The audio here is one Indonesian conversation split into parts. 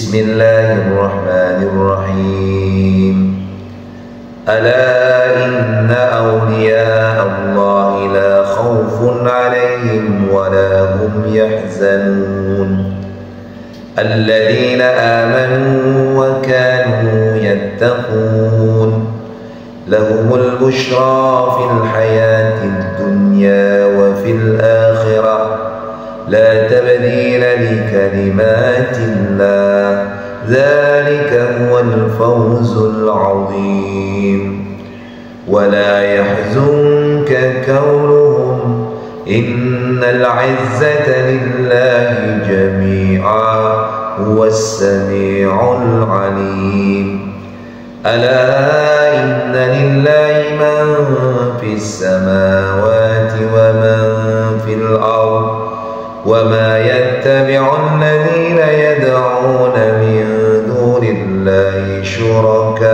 Bismillahirrahmanirrahim. Ala inna awliya Allah la khawfun alaihim wa la hum yahzanun. Alladhina amanu wa kanu yattaqun. Lahumul bushra fil hayatid dunya wa fil akhirah. لا تبديل لكلمات الله ذلك هو الفوز العظيم ولا يحزنك قولهم إن العزة لله جميعا هو السميع العليم ألا إن لله من في السماوات ومن في الأرض وما يتبع الذين يدعون من دون الله شركاء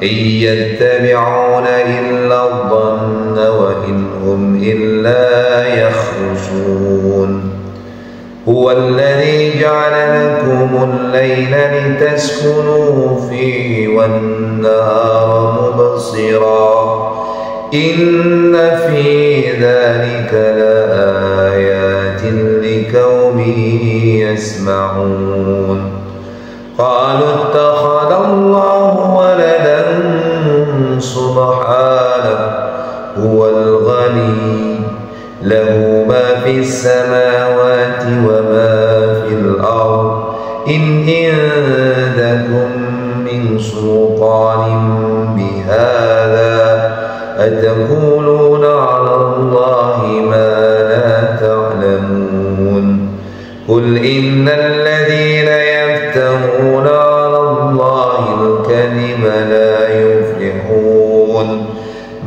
إن يتبعون إلا الظن وإن هم إلا يخرصون هو الذي جعل لكم الليل لتسكنوا فيه والنهار مبصرا إن في ذلك لآيات لقوم يسمعون قالوا اتخذ الله ولدا سبحانه هو الغني له ما في السماوات وما في الأرض إن عندكم من سلطان بهذا أتقولون على الله ما لا تعلمون قل إن الذين يفترون على الله الكذب لا يفلحون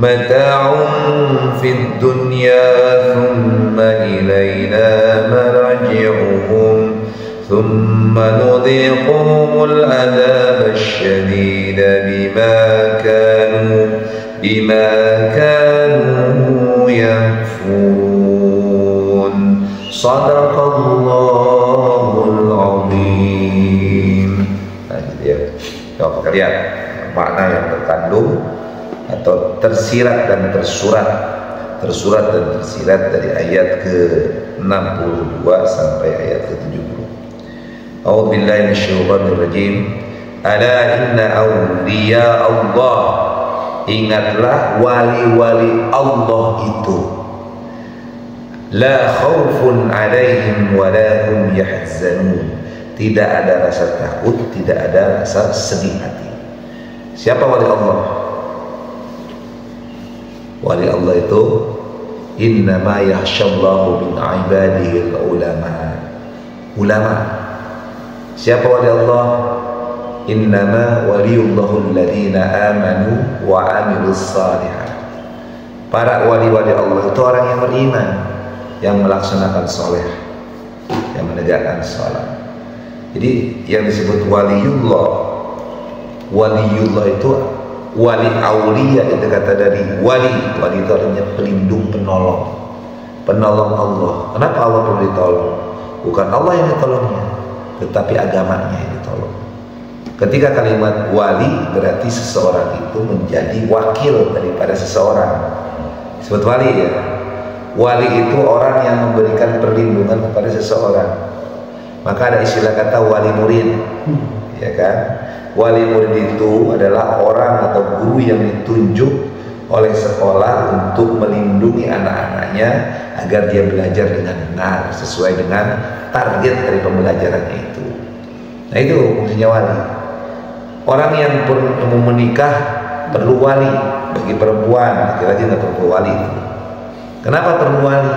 متاع في الدنيا ثم إلينا مرجعهم ثم نذيقهم العذاب الشديد بما كانوا يكفرون صدق Allahul Azim. Nah gitu ya. Coba kita lihat makna yang terkandung atau tersirat dan tersurat dari ayat ke-62 sampai ayat ke-70. A'udzubillahi minasyaitonirrajim. Ala inna awliya Allah. Ingatlah wali-wali Allah itu la khaufun alaihim wa la hum yahzanun. Tidak ada rasa takut, tidak ada rasa sedih hati. Siapa wali Allah? Wali Allah itu innama yakhshallahu min ibadihi ulama. Siapa wali Allah? Innama waliyullahu alladhina amanu wa amilus salihat. Para wali-wali Allah itu orang yang beriman, yang melaksanakan soleh, yang menegakkan sholat. Jadi yang disebut waliyullah itu wali aulia, itu kata dari wali itu artinya pelindung, penolong Allah. Kenapa Allah perlu ditolong? Bukan Allah yang ditolongnya, tetapi agamanya yang ditolong. Ketika kalimat wali berarti seseorang itu menjadi wakil daripada seseorang. Disebut wali ya. Wali itu orang yang memberikan perlindungan kepada seseorang. Maka ada istilah kata wali murid, ya kan? Wali murid itu adalah orang atau guru yang ditunjuk oleh sekolah untuk melindungi anak-anaknya agar dia belajar dengan benar sesuai dengan target dari pembelajarannya itu. Nah itu fungsinya wali. Orang yang mau menikah perlu wali. Bagi perempuan, laki-laki nggak perlu wali. Kenapa perlu wali?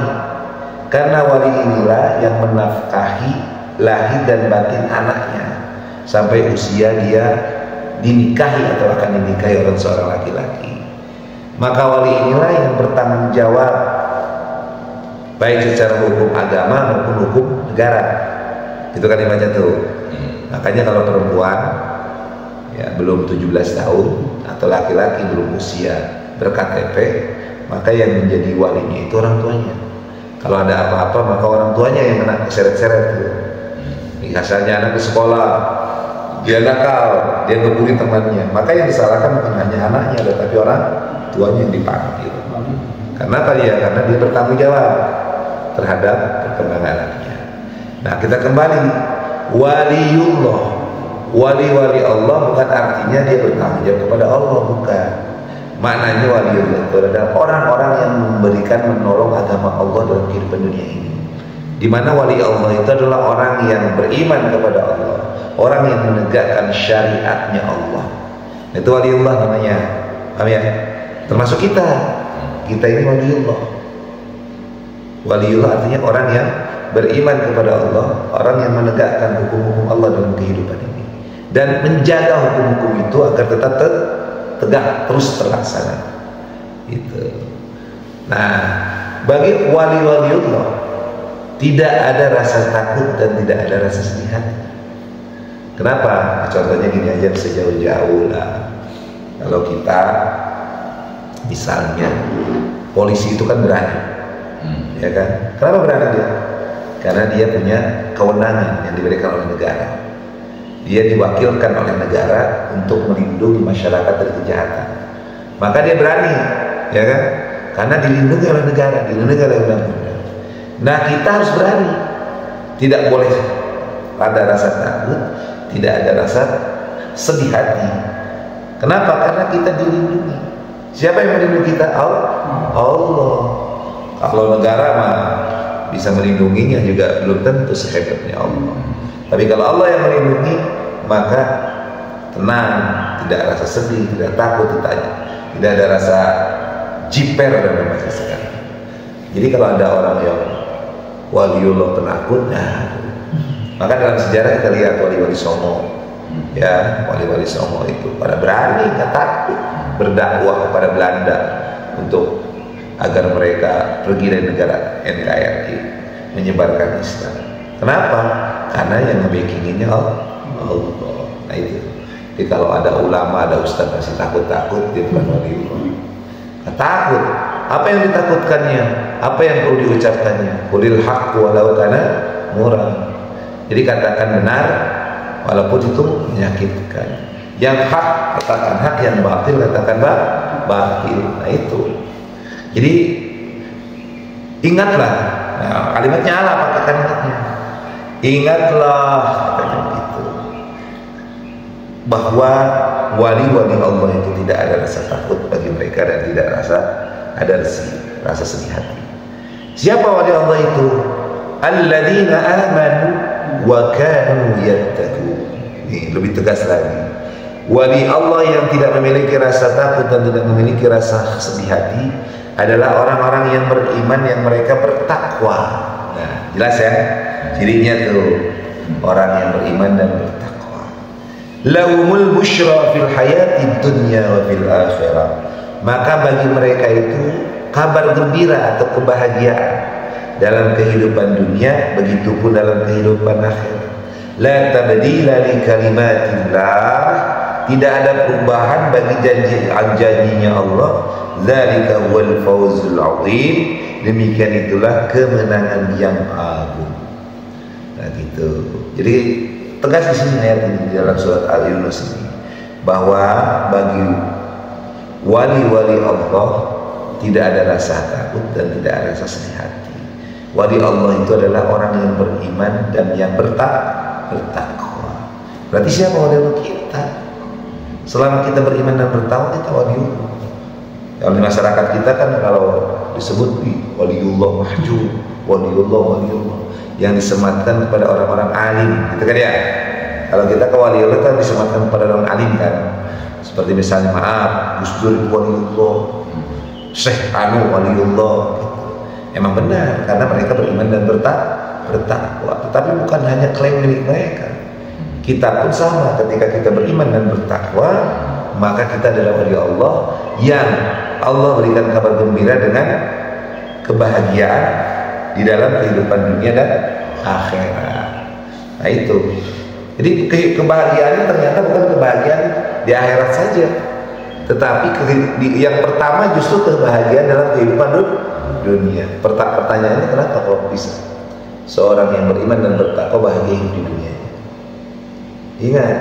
Karena wali inilah yang menafkahi lahir dan batin anaknya sampai usia dia dinikahi atau akan dinikahi oleh seorang laki-laki. Maka wali inilah yang bertanggung jawab baik secara hukum agama maupun hukum negara. Itu kalimatnya tuh. Makanya kalau perempuan ya belum 17 tahun atau laki-laki belum usia ber-KTP, maka yang menjadi walinya itu orang tuanya. Kalau ada apa-apa maka orang tuanya yang kena seret-seret tuh. Misalnya anak ke sekolah, dia nakal, dia ngebully temannya, maka yang disalahkan bukan hanya anaknya, tetapi orang tuanya yang dipanggil. Karena apa dia? Karena dia bertanggung jawab terhadap perkembangan anaknya. Nah, kita kembali, waliullah, wali-wali Allah bukan artinya dia bertanggung jawab kepada Allah, bukan. Maknanya waliullah itu adalah orang-orang yang memberikan, menolong agama Allah dalam kehidupan dunia ini. Di mana wali Allah itu adalah orang yang beriman kepada Allah, orang yang menegakkan syariatnya Allah. Itu waliullah namanya. Paham ya? Termasuk kita ini waliullah. Waliullah artinya orang yang beriman kepada Allah, orang yang menegakkan hukum-hukum Allah dalam kehidupan ini dan menjaga hukum-hukum itu agar tetap tegak terus terlaksana. Itu. Nah, bagi wali-waliullah tidak ada rasa takut dan tidak ada rasa sedih hati. Kenapa? Contohnya gini aja, sejauh-jauh lah. Kalau kita misalnya polisi itu kan berani, ya kan? Kenapa berani dia? Karena dia punya kewenangan yang diberikan oleh negara. Dia diwakilkan oleh negara untuk melindungi masyarakat dari kejahatan. Maka dia berani, ya kan? Karena dilindungi oleh negara, dilindungi oleh undang-undang. Nah, kita harus berani. Tidak boleh ada rasa takut, tidak ada rasa sedih hati. Kenapa? Karena kita dilindungi. Siapa yang melindungi kita? Allah. Kalau negara mah bisa melindunginya juga belum tentu sehebatnya Allah. Tapi kalau Allah yang melindungi, maka tenang, tidak rasa sedih, tidak takut, tidak ada rasa jiper dan macam sekarang. Jadi kalau ada orang yang waliullah penakut, nah, maka dalam sejarah kita lihat wali-wali Songo, ya, wali-wali Songo itu pada berani, nggak takut berdakwah kepada Belanda untuk agar mereka pergi dari negara NKRI menyebarkan Islam. Kenapa? Karena yang nge-backing-nya Allah. Nah itu. Jadi kalau ada ulama, ada ustaz masih takut-takut, dia bukan waliullah. Nggak takut. Apa yang ditakutkannya? Apa yang perlu diucapkannya? Qulil haqq walau kana murran. Jadi katakan benar walaupun itu menyakitkan. Yang hak katakan hak, yang batil katakan batil. Nah itu. Jadi ingatlah. Nah, kalimatnya Allah, pakai kalimatnya. Ingatlah, katanya begitu, bahwa wali-wali Allah itu tidak ada rasa takut bagi mereka dan tidak ada rasa sedih hati. Siapa wali Allah itu? Alladzina amanu wa kanu yattaqun. Ini lebih tegas lagi. Wali Allah yang tidak memiliki rasa takut dan tidak memiliki rasa sedih hati adalah orang-orang yang beriman, yang mereka bertakwa. Nah, jelas ya? Cirinya tuh orang yang beriman dan bertakwa. Lahumul busyra fil hayati dunya wa fil akhirah. Maka bagi mereka itu kabar gembira atau kebahagiaan dalam kehidupan dunia, begitupun dalam kehidupan akhirat. La tabdila li kalimatillah. Tidak ada perubahan bagi janjinya Allah. Dzalika huwal fawzul 'azim. Demikian itulah kemenangan yang agung. Nah gitu. Jadi tegas di sini ayat ini di dalam surat Al-Yunus ini, bahwa bagi wali-wali Allah tidak ada rasa takut dan tidak ada rasa sedih hati. Wali Allah itu adalah orang yang beriman dan yang bertakwa. Berarti siapa wali Allah? Kita. Selama kita beriman dan bertakwa, kita waliullah. Kalau di masyarakat kita kan kalau disebut waliullah mahjub, waliullah yang disematkan kepada orang-orang alim, gitu kan ya. Kalau kita ke waliullah kan disematkan kepada orang alim kan. Seperti misalnya Gus Dur waliullah, Syekh Anu waliullah. Gitu. Emang benar karena mereka beriman dan bertakwa. Tetapi bukan hanya klaim milik mereka. Kita pun sama, ketika kita beriman dan bertakwa, maka kita adalah wali Allah yang Allah berikan kabar gembira dengan kebahagiaan di dalam kehidupan dunia dan akhirat. Nah itu. Jadi kebahagiaan ternyata bukan kebahagiaan di akhirat saja, tetapi yang pertama justru kebahagiaan dalam kehidupan dunia. Pertanyaannya, kenapa kok bisa seorang yang beriman dan bertakwa bahagia hidup di dunia? Ingat,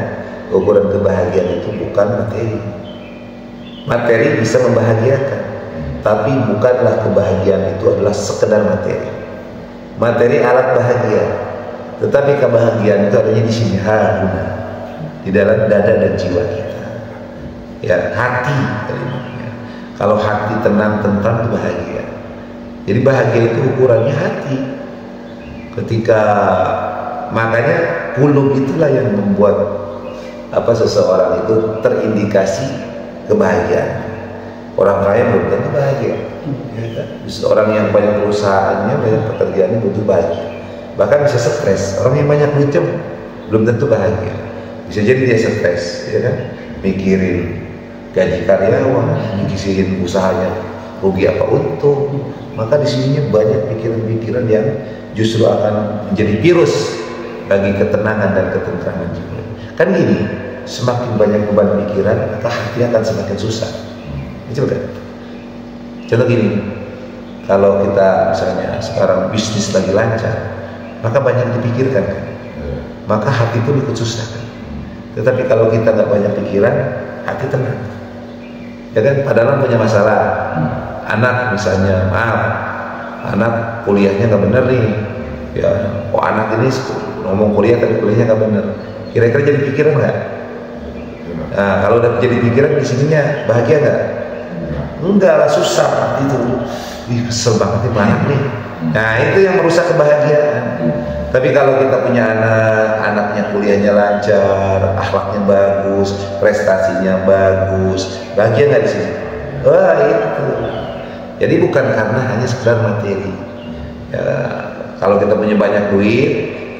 ukuran kebahagiaan itu bukan materi. Materi bisa membahagiakan, tapi bukanlah kebahagiaan itu adalah sekedar materi. Materi alat bahagia, tetapi kebahagiaan itu adanya di sini, haruna, di dalam dada dan jiwa kita. Ya, hati kalimatnya. Kalau hati tenang, tentram, itu bahagia. Jadi bahagia itu ukurannya hati. Ketika makanya kulub itulah yang membuat seseorang itu terindikasi kebahagiaan. Orang kaya belum tentu bahagia, ya kan? Orang yang banyak perusahaannya, banyak pekerjaannya butuh bahagia. Bahkan bisa stres. Orang yang banyak duitnya belum tentu bahagia. Bisa jadi dia stres, ya kan? Mikirin gaji karyawan, mikirin usahanya rugi apa untung. Maka di sininya banyak pikiran-pikiran yang justru akan menjadi virus bagi ketenangan dan ketentraman jiwa. Kan gini, semakin banyak beban pikiran, maka hati akan semakin susah. Coba kan? Contoh gini, kalau kita misalnya sekarang bisnis lagi lancar, maka banyak dipikirkan kan? Maka hati itu ikut susah kan? Tetapi kalau kita nggak banyak pikiran, hati tenang. Ya kan? Padahal punya masalah. Anak misalnya, maaf, anak kuliahnya nggak bener nih. Ya, kok anak ini ngomong kuliah tapi kuliahnya nggak bener. Kira-kira jadi pikiran nggak? Nah, kalau udah jadi pikiran di sininya bahagia nggak? Enggak lah, susah itu. Kesel banget nih anak nih. Nah, itu yang merusak kebahagiaan. Tapi kalau kita punya anak, anaknya kuliahnya lancar, akhlaknya bagus, prestasinya bagus, bahagia nggak di sini? Wah, itu. Jadi bukan karena hanya sekedar materi. Ya, kalau kita punya banyak duit,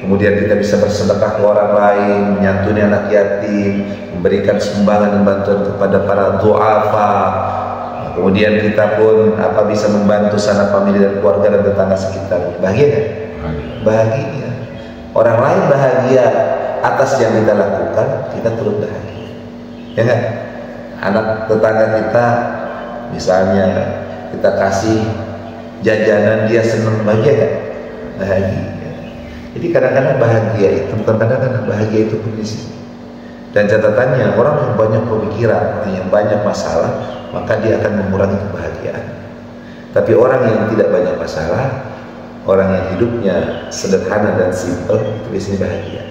kemudian kita bisa bersedekah ke orang lain, menyantuni anak yatim, memberikan sumbangan dan bantuan kepada para du'afa. Kemudian kita pun bisa membantu sanak famili dan keluarga dan tetangga sekitar. Bahagia kan? Bahagia. Orang lain bahagia atas yang kita lakukan, kita turut bahagia. Ya kan? Anak tetangga kita, misalnya kita kasih jajanan, dia senang, bahagia kan? Bahagia. Jadi kadang-kadang bahagia itu bukan kadang-kadang, bahagia itu pun di sini. Dan catatannya, orang yang banyak pemikiran, yang banyak masalah, maka dia akan mengurangi kebahagiaan. Tapi orang yang tidak banyak masalah, orang yang hidupnya sederhana dan simpel, itu biasanya bahagia.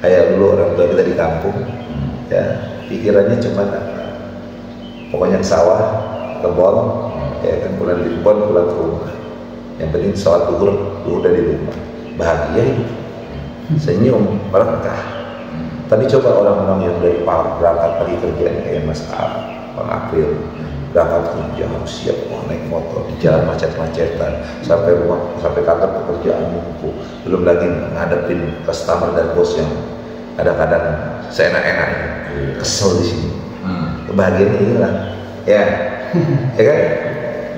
Kayak dulu orang tua kita di kampung, ya, pikirannya cuma pokoknya ke sawah, kebun, ya kan, pulang di kebun, pulang ke rumah. Yang penting sholat duhur dari rumah. Bahagia hidup, senyum, berkah. Tapi coba orang-orang yang dari berangkat pagi kerjaan kayak Mas Bang April, berangkat kerja harus siap naik motor di jalan macet-macetan sampai rumah, sampai kantor pekerjaan numpuk, belum lagi ngadepin customer dan bos yang kadang-kadang seenak-enaknya, kesel di sini. Kebahagiaannya hilang, ya, ya kan?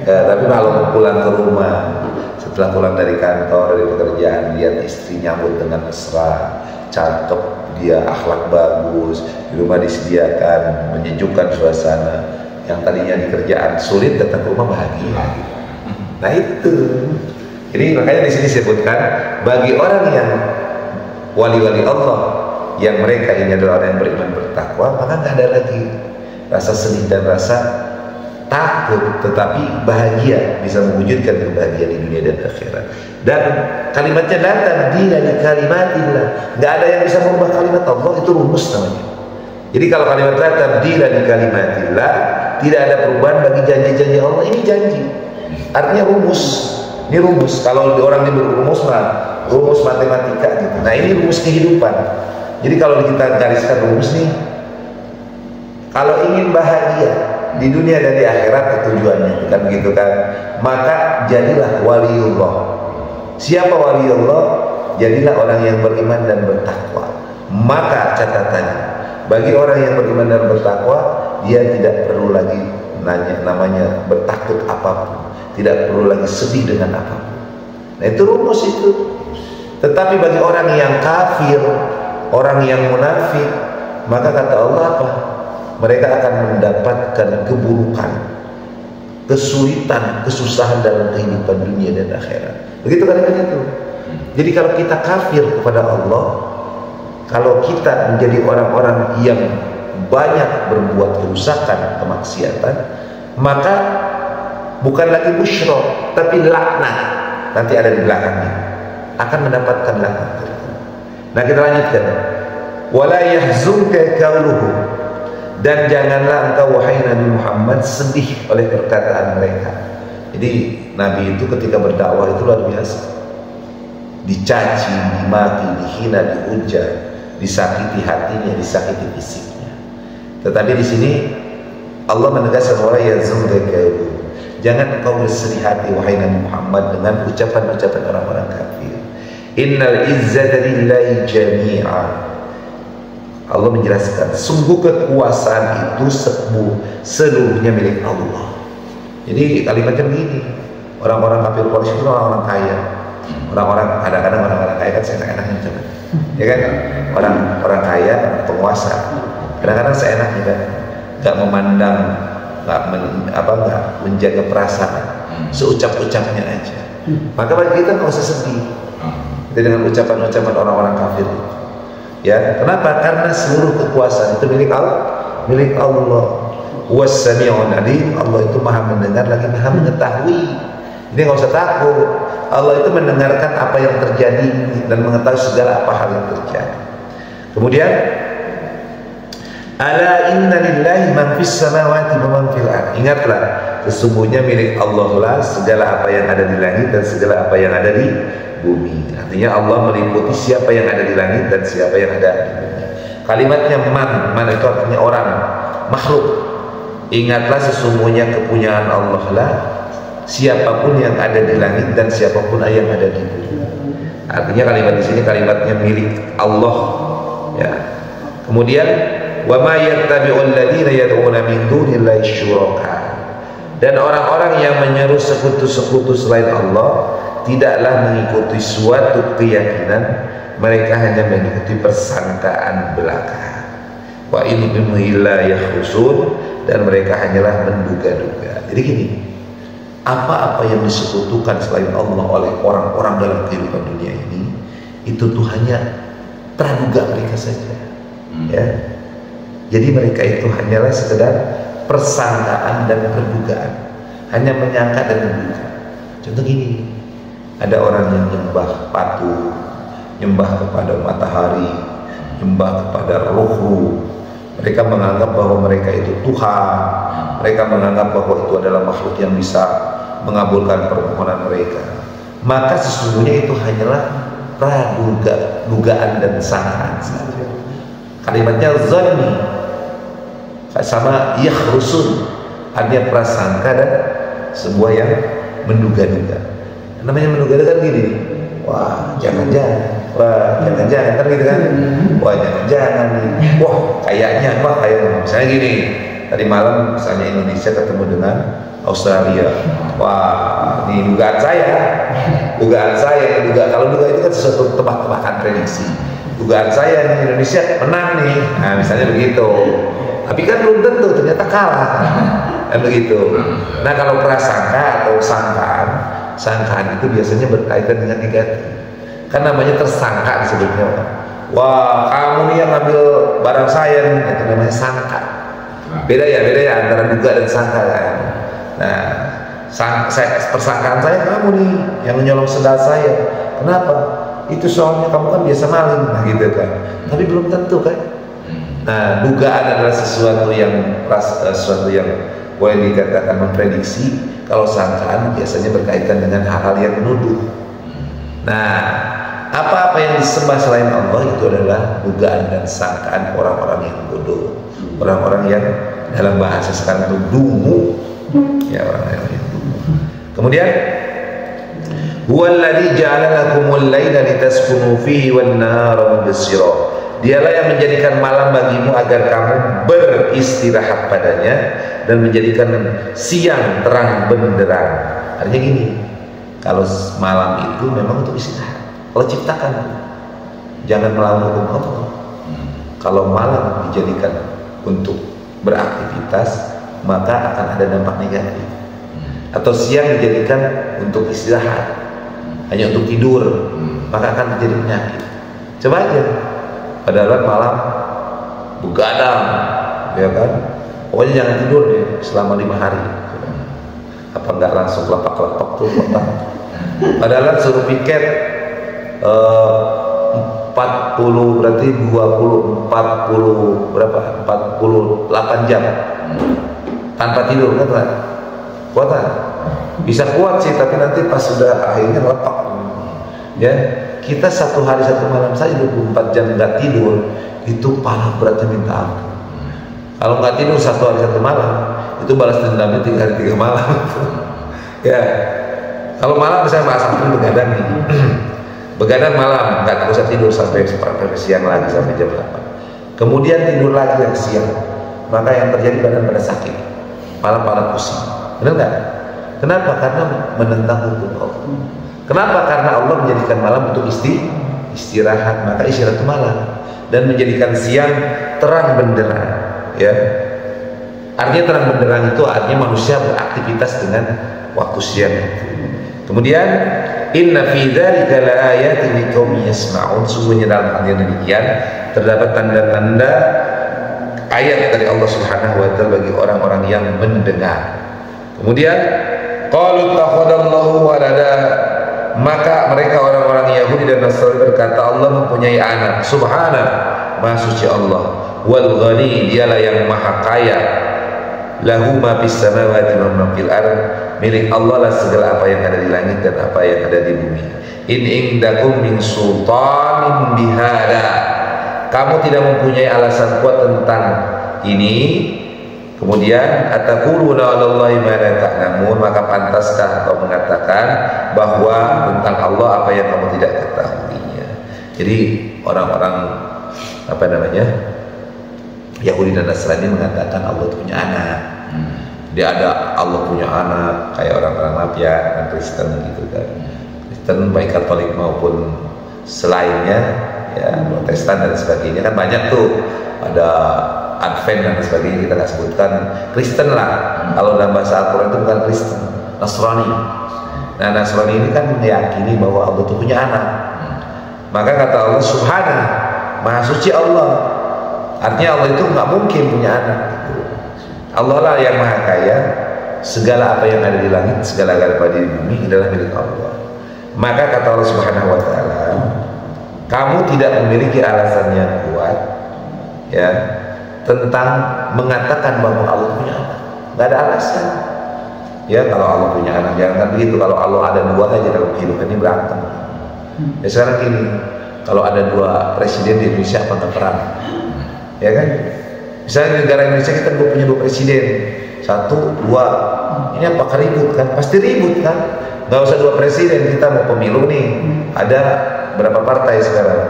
Ya, tapi kalau pulang ke rumah, setelah pulang dari kantor, dari pekerjaan, lihat istri nyambut dengan mesra, cakep, dia akhlak bagus, di rumah disediakan, menyejukkan suasana. Yang tadinya di kerjaan sulit, datang ke rumah bahagia. Nah itu. Jadi makanya di sini disebutkan bagi orang yang wali-wali Allah, yang mereka ini adalah orang yang beriman bertakwa, maka nggak ada lagi rasa sedih dan rasa takut, tetapi bahagia, bisa mewujudkan kebahagiaan di dunia dan akhirat. Dan kalimatnya datang dari kalimatillah, nggak ada yang bisa merubah kalimat Allah, itu rumus namanya. Jadi kalau kalimat datang dari kalimatillah, tidak ada perubahan bagi janji-janji Allah. Ini janji, artinya rumus. Ini rumus. Kalau orang ini rumus rumus matematika gitu. Nah ini rumus kehidupan. Jadi kalau kita gariskan rumus nih, kalau ingin bahagia di dunia dan di akhirat, tujuannya kan begitu kan, maka jadilah waliullah. Siapa waliullah? Jadilah orang yang beriman dan bertakwa. Maka catatannya, bagi orang yang beriman dan bertakwa, dia tidak perlu lagi namanya bertakut apapun, tidak perlu lagi sedih dengan apapun. Nah itu rumus itu. Tetapi bagi orang yang kafir, orang yang munafik, maka kata Allah apa? Mereka akan mendapatkan keburukan. kesulitan, kesusahan dalam kehidupan dunia dan akhirat. Begitu kalimat itu. Jadi kalau kita kafir kepada Allah, kalau kita menjadi orang-orang yang banyak berbuat kerusakan, kemaksiatan, maka bukan lagi musyrik, tapi laknat nanti ada di belakangnya, akan mendapatkan laknat. Nah, kita lanjutkan. Wala yahzunka qawluhum, dan janganlah engkau wahai Nabi Muhammad sedih oleh perkataan mereka. Jadi Nabi itu ketika berdakwah itu luar biasa, dicaci, dimaki, dihina, dihujat, disakiti hatinya, disakiti fisiknya. Tetapi di sini Allah menegaskan wala yahzunka qawluhum, jangan engkau bersedih hati wahai Nabi Muhammad dengan ucapan-ucapan orang-orang kafir. Innal izzata lillahi jami'a. Allah menjelaskan sungguh kekuasaan itu seluruhnya milik Allah. Jadi kalimatnya begini, orang-orang kafir Quraisy itu orang-orang kaya. Orang-orang kadang-kadang orang-orang kaya kan seenak-enaknya coba. Ya kan? Orang kaya, penguasa. Kadang-kadang seenaknya kan, enggak memandang, enggak menjaga perasaan, seucap-ucapnya aja. Maka bagi kita nggak usah sedih dengan ucapan-ucapan orang-orang kafir itu. Ya, kenapa? Karena seluruh kekuasaan itu milik Allah, milik Allah. Was-sami'un alim, Allah itu maha mendengar lagi maha mengetahui. Ini nggak usah takut. Allah itu mendengarkan apa yang terjadi dan mengetahui segala apa hal yang terjadi. Kemudian, ala inna lillahi man fis samawati wa man fil ardh. Ingatlah, sesungguhnya milik Allah lah segala apa yang ada di langit dan segala apa yang ada di bumi. Artinya Allah meliputi siapa yang ada di langit dan siapa yang ada di bumi. Kalimatnya man itu artinya orang, makhluk. Ingatlah sesungguhnya kepunyaan Allah lah siapapun yang ada di langit dan siapapun yang ada di bumi. Artinya kalimat di sini kalimatnya milik Allah. Ya. Kemudian wa ma yattabi'ul ladzina yad'una min dunillahi syuraka. Dan orang-orang yang menyeru sekutu-sekutu selain Allah tidaklah mengikuti suatu keyakinan, mereka hanya mengikuti persangkaan belaka. Wa in hum illa yakhrusun, dan mereka hanyalah menduga-duga. Jadi gini, apa-apa yang disekutukan selain Allah oleh orang-orang dalam kehidupan dunia ini, itu tuh hanya praduga mereka saja. Ya. Jadi mereka itu hanyalah sekedar persangkaan dan perdugaan, hanya menyangka dan menduga. Contoh gini, ada orang yang nyembah patung, nyembah kepada matahari, nyembah kepada roh. Mereka menganggap bahwa mereka itu Tuhan. Mereka menganggap bahwa itu adalah makhluk yang bisa mengabulkan permohonan mereka. Maka sesungguhnya itu hanyalah praduga, dugaan dan sangkaan saja. Kalimatnya zanni sama yakhrusun, artinya prasangka dan sebuah yang menduga-duga. Namanya menduga-duga kan gini, wah jangan-jangan, wah jangan-jangan kan gitu kan, wah jangan-jangan nih, wah kayaknya, misalnya gini, tadi malam misalnya Indonesia ketemu dengan Australia, wah ini dugaan saya, kalau duga itu kan sesuatu tebak-tebakan prediksi, dugaan saya nih Indonesia menang nih, nah misalnya begitu. Tapi kan belum tentu, ternyata kalah kan begitu. Nah kalau prasangka atau sangkaan itu biasanya berkaitan dengan negatif. Kan namanya tersangka disebutnya. Wah kamu nih yang ngambil barang saya nih, itu namanya sangka. Beda ya antara duga dan sangka kan. Nah persangkaan saya kamu nih yang nyolong sendal saya. Kenapa? Itu soalnya kamu kan biasa maling, nah gitu kan. Tapi belum tentu kan. Nah, dugaan adalah sesuatu yang boleh dikatakan memprediksi. Kalau sangkaan biasanya berkaitan dengan hal-hal yang menuduh. Nah, apa-apa yang disembah selain Allah itu adalah dugaan dan sangkaan orang-orang yang bodoh, orang-orang yang dalam bahasa sekarang itu dungu, ya orang-orang yang dungu. Kemudian, huwallazi ja'ala lakumul laila litaskunu fihi wan nahara mubsira. Dialah yang menjadikan malam bagimu agar kamu beristirahat padanya dan menjadikan siang terang benderang. Artinya gini, kalau malam itu memang untuk istirahat, Allah ciptakan, jangan melawan hukum Allah. Kalau malam dijadikan untuk beraktivitas, maka akan ada dampak negatif. atau siang dijadikan untuk istirahat, hanya untuk tidur, maka akan terjadi penyakit. Coba aja, padahal malam begadang, ya kan? Pokoknya jangan tidur deh selama 5 hari. Apa enggak langsung lepak-lepak tuh otak? Padahal suruh piket 40 berarti 40 berapa? 48 jam tanpa tidur kan? Kuat kan? Bisa kuat sih, tapi nanti pas sudah akhirnya lepak. Ya, kita 1 hari 1 malam saja 24 jam nggak tidur, itu parah beratnya minta ampun. Kalau nggak tidur 1 hari 1 malam, itu balas dendamnya 3 hari 3 malam. Ya, kalau malam misalnya Mas Abdul begadang nih, begadang malam, nggak usah tidur sampai siang lagi, sampai jam 8. Kemudian tidur lagi yang siang, maka yang terjadi badan pada sakit, malam pusing. Benar nggak? Kenapa? Karena menentang hukum Allah. Kenapa? Karena Allah menjadikan malam untuk istirahat, maka istirahat itu malam, dan menjadikan siang terang benderang. Ya, artinya terang benderang itu artinya manusia beraktivitas dengan waktu siang itu. Kemudian inna fi dzalika laayatin liqaumin yasma'un, sungguhnya dalam hal yang demikian terdapat tanda-tanda ayat dari Allah Subhanahu wa taala bagi orang-orang yang mendengar. Kemudian qalu takhadallahu walada, maka mereka orang-orang Yahudi dan Nasrani berkata Allah mempunyai anak. Subhana, maha suci Allah. Wal ghani, dialah yang maha kaya. Lahu ma fis samawati wa ma fil ardh, milik Allah lah segala apa yang ada di langit dan apa yang ada di bumi. In indakum min sultanin bihada, kamu tidak mempunyai alasan kuat tentang ini. Kemudian ataquluna 'alallahi ma la ta'lamun, maka pantaskah kau mengatakan bahwa tentang Allah apa yang kamu tidak ketahuinya. Jadi orang-orang Yahudi dan Nasrani mengatakan Allah itu punya anak. Dia ada Allah punya anak, kayak orang-orang Mafia dan Kristen gitu kan. Kristen baik Katolik maupun selainnya, ya Protestan dan sebagainya kan banyak tuh. Ada Advent dan sebagainya, kita nggak sebutkan Kristen lah. Kalau dalam bahasa Al-Quran itu bukan Kristen, Nasrani. Nah, Nasrani ini kan meyakini bahwa Allah itu punya anak. Maka kata Allah Subhana, maha suci Allah. Artinya Allah itu nggak mungkin punya anak. Allah lah yang maha kaya, segala apa yang ada di langit, segala yang ada di bumi adalah milik Allah. Maka kata Allah Subhanahu wa taala, kamu tidak memiliki alasan yang kuat ya tentang mengatakan bahwa Allah punya anak. Nggak ada alasan. Ya, kalau Allah punya anak, jangan begitu. Kalau Allah ada 2 aja dalam kehidupan ini berantem. Ya sekarang gini, kalau ada 2 presiden di Indonesia apa nggak perang? Ya kan? Misalnya di negara Indonesia kita punya 2 presiden, 1, 2, ini apakah ribut kan? Pasti ribut kan? Nggak usah 2 presiden, kita mau pemilu nih. Ada berapa partai sekarang?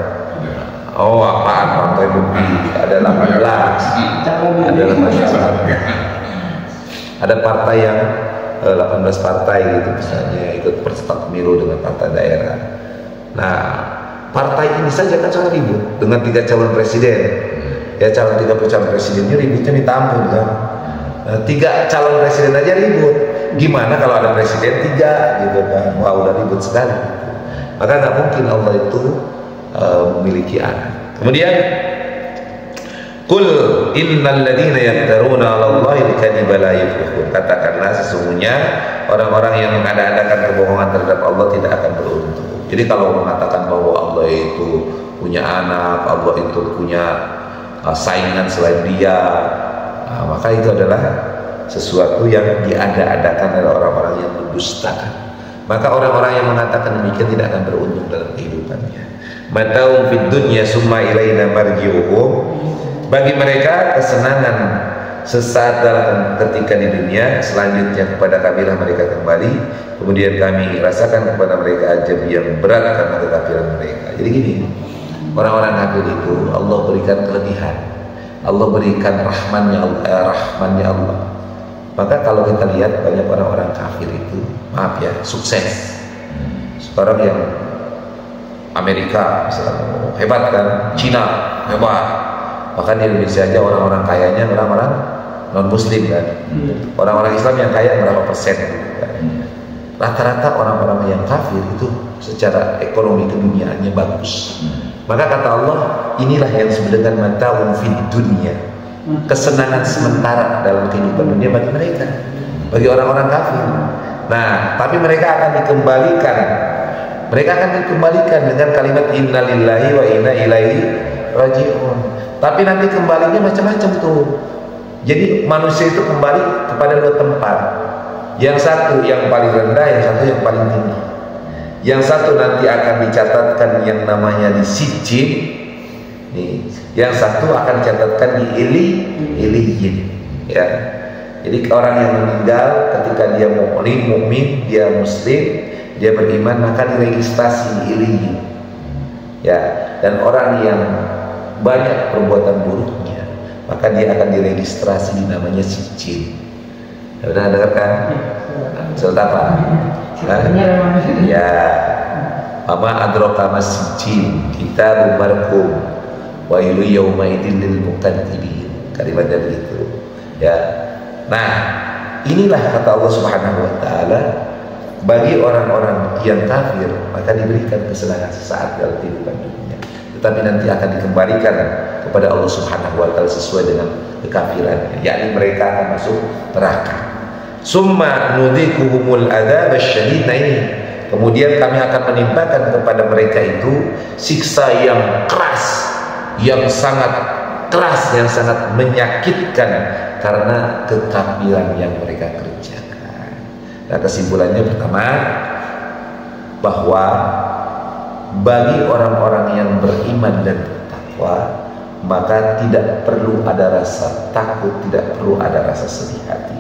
Oh, apaan partai lebih? Ada 18. Ada 18 partai. Ada partai yang 18 partai gitu misalnya ikut peserta pemilu dengan partai daerah. Nah, partai ini saja kan sangat ribut dengan 3 calon presiden. Ya, 3 calon presidennya ributnya minta ampun kan. 3 calon presiden aja ribut. Gimana kalau ada presiden 3 gitu kan? Wah, udah ribut sekali. Maka nggak mungkin Allah itu memiliki anak. Kemudian qul innal ladzina yaftaruna 'alallahi al-kadhiba la yuflihun, katakanlah sesungguhnya orang-orang yang mengada-adakan kebohongan terhadap Allah tidak akan beruntung. Jadi kalau mengatakan bahwa Allah itu punya anak, Allah itu punya saingan selain dia, maka itu adalah sesuatu yang diada-adakan oleh orang-orang yang mendustakan. Maka orang-orang yang mengatakan demikian tidak akan beruntung dalam kehidupannya. Mata'un fid dunya summa ilaina marji'uhum, bagi mereka kesenangan sesaat dalam ketika di dunia, selanjutnya kepada kamilah mereka kembali, kemudian kami rasakan kepada mereka azab yang berat karena kekafiran mereka. Jadi gini, orang-orang kafir itu Allah berikan kelebihan, Allah berikan rahmannya Allah. Maka kalau kita lihat banyak orang-orang kafir itu, maaf ya, sukses. Sekarang yang Amerika misalnya hebat kan, Cina hebat, bahkan di Indonesia aja orang-orang kayanya orang-orang non muslim kan. Orang-orang Islam yang kaya berapa persen gitu kan. Rata-rata orang-orang yang kafir itu secara ekonomi keduniaannya bagus. Maka kata Allah, inilah yang disebut dengan mata'un fid dunya, kesenangan sementara dalam kehidupan dunia bagi mereka, bagi orang-orang kafir. Nah, tapi mereka akan dikembalikan. Mereka akan dikembalikan dengan kalimat innalillahi wa inna ilaihi raji'un. Tapi nanti kembalinya macam-macam tuh. Jadi manusia itu kembali kepada dua tempat. Yang satu yang paling rendah, yang satu yang paling tinggi. Yang satu nanti akan dicatatkan yang namanya di sijjin. Nih, yang satu akan dicatatkan di iliyyin. Ya. Jadi orang yang meninggal ketika dia mukmin, dia muslim, dia beriman, maka diregistrasi di iliyyin. Ya, dan orang yang banyak perbuatan buruknya, maka dia akan diregistrasi di namanya sijjin. Pernah dengar kan? Surat apa? Ya, Mama adraka masjid kitabun marqum wa ilu yawma idil lil mukaththibin. Kalimatnya begitu. Ya. Nah, inilah kata Allah Subhanahu wa taala, bagi orang-orang yang kafir maka diberikan kesenangan sesaat dalam kehidupan dunia, tetapi nanti akan dikembalikan kepada Allah Subhanahu wa taala sesuai dengan kekafirannya, yakni mereka akan masuk neraka. Summa nudhikuhumul adzab asyadid. Nah ini, kemudian kami akan menimpakan kepada mereka itu siksa yang keras, yang sangat keras, yang sangat menyakitkan karena kekafiran yang mereka kerjakan. Nah, kesimpulannya pertama, bahwa bagi orang-orang yang beriman dan bertakwa, maka tidak perlu ada rasa takut, tidak perlu ada rasa sedih hati.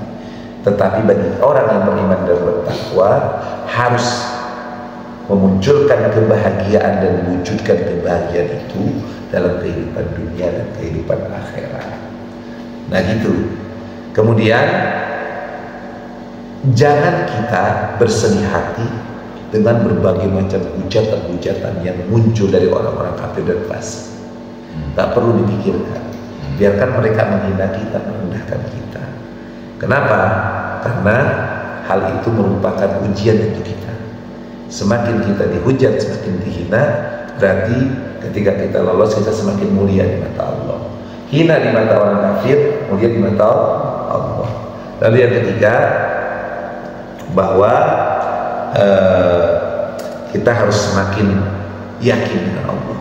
Tetapi bagi orang yang beriman dan bertakwa, harus memunculkan kebahagiaan dan mewujudkan kebahagiaan itu dalam kehidupan dunia dan kehidupan akhirat. Nah gitu. Kemudian jangan kita bersedih hati dengan berbagai macam hujatan-hujatan yang muncul dari orang-orang kafir dan fasik. Tak perlu dipikirkan. Biarkan mereka menghina kita, merendahkan kita. Kenapa? Karena hal itu merupakan ujian untuk kita. Semakin kita dihujat, semakin dihina, berarti ketika kita lolos, kita semakin mulia di mata Allah. Hina di mata orang kafir, mulia di mata Allah. Lalu yang ketiga, bahwa kita harus semakin yakin dengan Allah.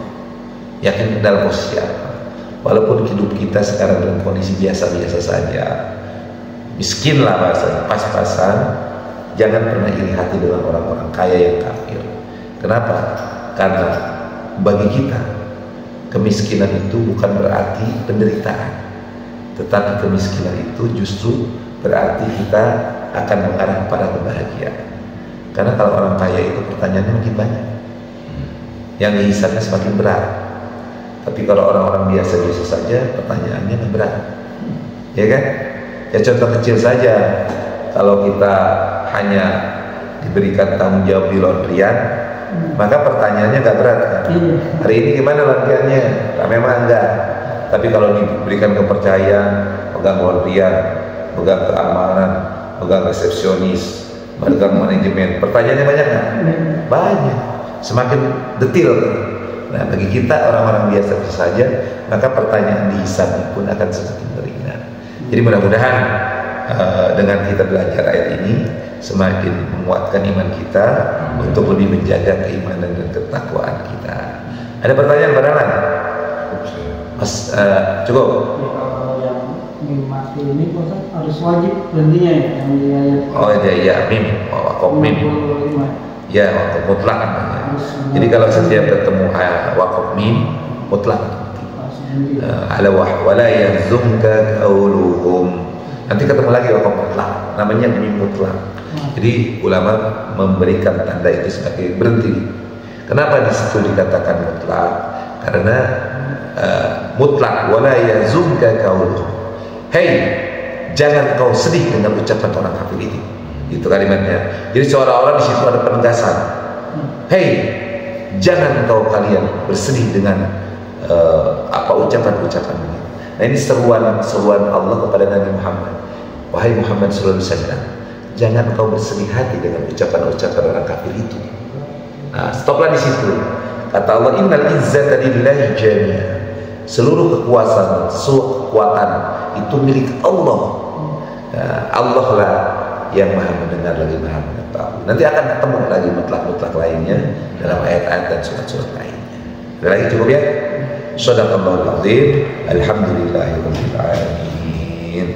Yakin dalam posisi apa? Walaupun hidup kita sekarang dalam kondisi biasa-biasa saja, miskin lah bahasanya, pas-pasan, jangan pernah iri hati dengan orang-orang kaya yang kafir. Kenapa? Karena bagi kita kemiskinan itu bukan berarti penderitaan, tetapi kemiskinan itu justru berarti kita akan mengarah pada kebahagiaan. Karena kalau orang kaya itu pertanyaannya makin banyak, yang dihisapnya semakin berat. Tapi kalau orang-orang biasa-biasa saja, pertanyaannya nggak berat, ya kan? Ya contoh kecil saja, kalau kita hanya diberikan tanggung jawab di laundryan, maka pertanyaannya nggak berat kan? Hari ini gimana laundryannya? Nah, memang enggak. Tapi kalau diberikan kepercayaan, pegang laundryan, pegang keamanan, pegang resepsionis, pegang manajemen, pertanyaannya banyak nggak? Banyak. Semakin detail. Nah, bagi kita orang-orang biasa saja, maka pertanyaan dihisabnya pun akan semakin ringan. Jadi mudah-mudahan dengan kita belajar ayat ini semakin menguatkan iman kita untuk lebih menjaga keimanan dan ketakwaan kita. Ada pertanyaan barangkali? Mas, cukup. Kalau yang mim mati ini harus wajib berhentinya ya, yang di ayat. Oh iya, mim, wakaf mim. Ya, wakaf mutlak namanya. Jadi kalau setiap ketemu wakaf mim mutlak. Ala wala yazumka qauluhum. Nanti ketemu lagi wakaf mutlak, namanya mim mutlak. Jadi ulama memberikan tanda itu sebagai berhenti. Kenapa di situ dikatakan mutlak? Karena mutlak wala yazumka qauluhum. Hei, jangan kau sedih dengan ucapan orang kafir itu. Itu kalimatnya. Jadi seolah-olah di situ ada penegasan. Hei, jangan kau kalian bersedih dengan apa ucapan-ucapan ini. Nah ini seruan Allah kepada Nabi Muhammad. Wahai Muhammad sallallahu alaihi wasallam, jangan kau bersedih hati dengan ucapan-ucapan orang kafir itu. Nah, stoplah di situ. Kata Allah, innal izzata lillahi jami'a. Seluruh kekuasaan, seluruh kekuatan itu milik Allah. Nah, Allah lah yang maha mendengar lagi maha mengetahui. Nanti akan ketemu lagi mutlak-mutlak lainnya dalam ayat-ayat dan surat-surat lainnya. Ada lagi cukup ya? Shadaqallahul azim. Alhamdulillahirabbil alamin.